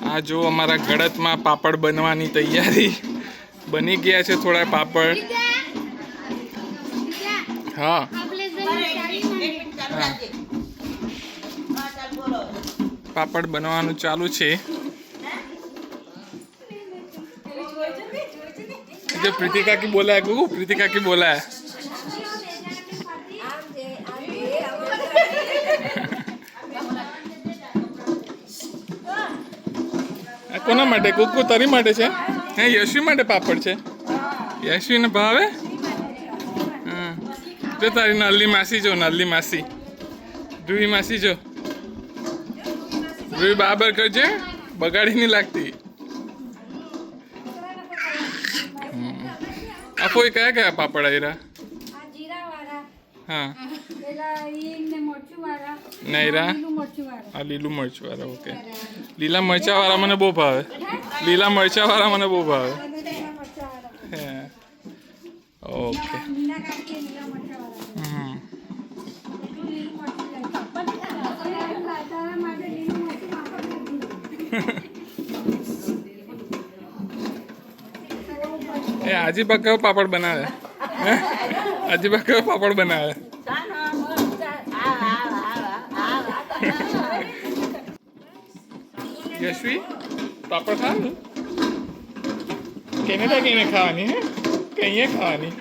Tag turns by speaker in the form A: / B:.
A: આ જો અમારા ગળતમાં પાપડ બનવાની તૈયારી બની ગયા છે થોડા પાપડ. હા પાપડ बनवानु चालू है. जो प्रीतिका की बोला है गुगु, प्रीतिका की बोला है. कोना माटे गुगु तारी माटे छे हे यशवी माटे पापड़ छे. यशवी ने भावे जो तारी नाली मासी जो नाली मासी ધ્રુવી માસી જો ધ્રુવી બરાબર કરજે બગાડી નહીં લાગતી. આ કોઈ કયા કયા પાપડ આવ્યા? હા નૈરા આ લીલું મરચું વાળા. ઓકે લીલા મરચા વાળા મને બહુ ભાવે. લીલા મરચા વાળા મને બહુ ભાવે. ઓકે એ આજીબા કયો પાપડ બનાવે? આજીબા કયો પાપડ બનાવે? યશવી પાપડ ખાવાનું કેનેડા કઈને ખાવાની હે કે અહીંયા ખાવાની?